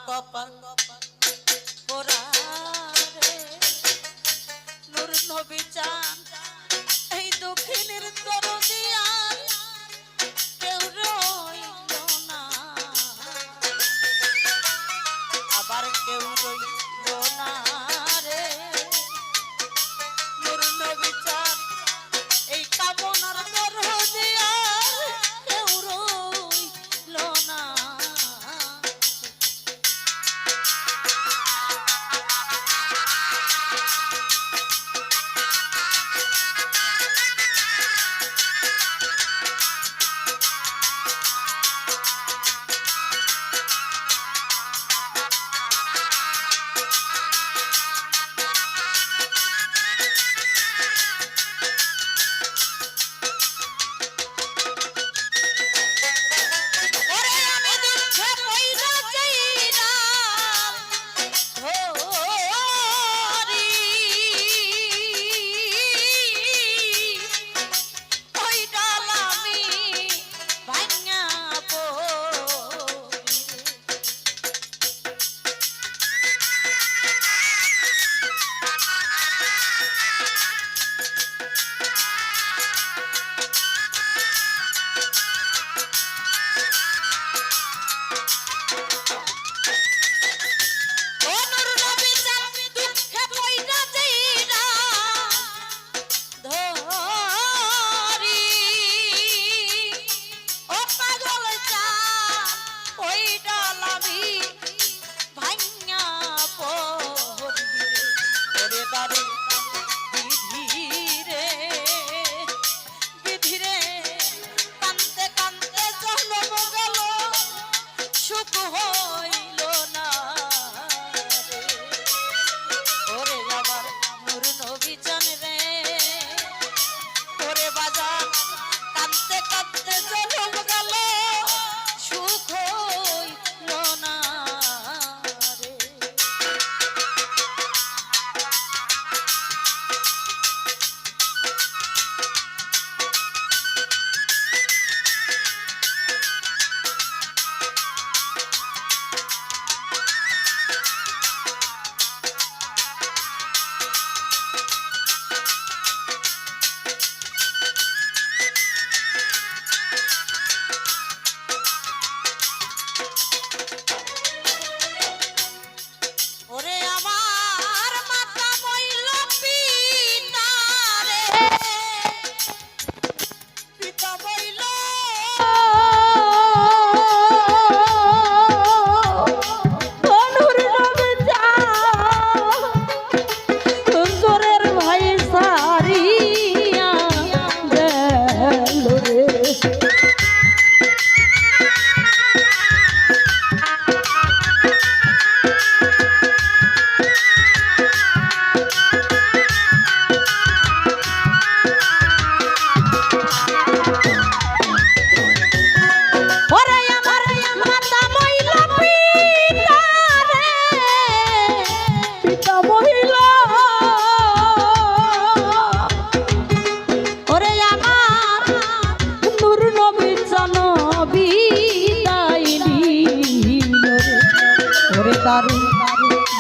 কপাল পোড়া রে নূর নবী চান এই দক্ষিণের দরদি আর কেউ রইল না আবার কেউ রইল না রে নূর নবী চান এই কামনার দরদি আর কেউ রইল না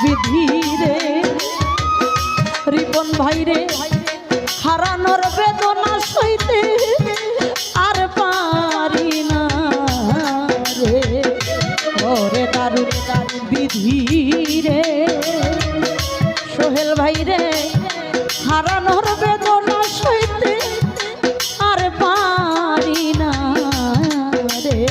বিধিরে রিপন ভাইরে হারানোর বেদনা সইতে আর পারি না রে ওরে দারুণ বিধিরে সোহেল ভাইরে হারানোর বেদনা সইতে আর পারি না রে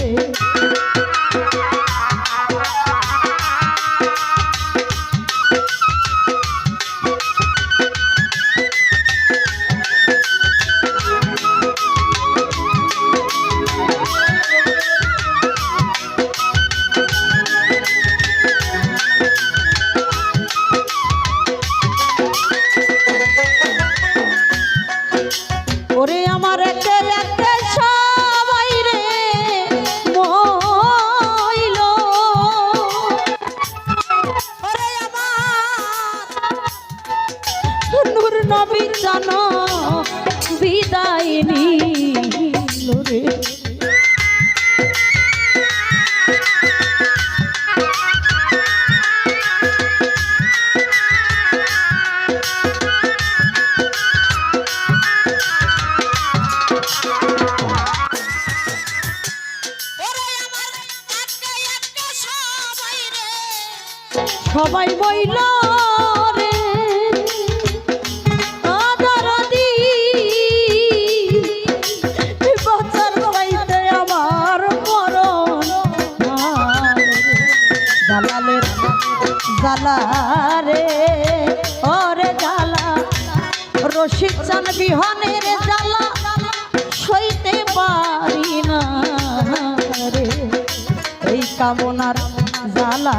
জানো বিদায় নিল রে আমায় বইল রে আদরদি বাঁচার চাইতে আমার মরণ জালালের জালা রে ওরে জালা রশিদ চান বিহনের জালা সইতে পারি না রে এই কামনার জালা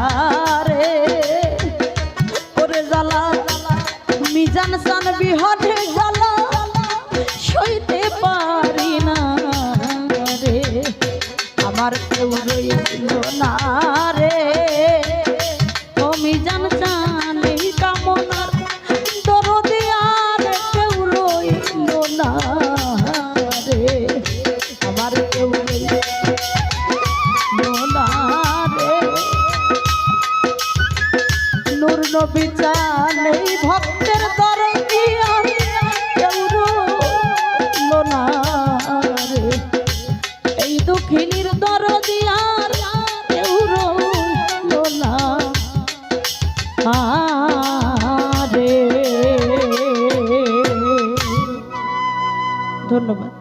রে ওরে জালা মিজান চান বিহনের জালা সইতে পারি না রে আমার কেউ রইল না রে ও মিজান চান এই কামনার দরদে আর কেউ রইল না রে আমার কেউ রইল না রে নূর নবী চান এই ভক্তের দরদি আর কেউ রইল না রে এই দুঃখিনীর দরদি আর কেউ রইল না রে ধন্যবাদ।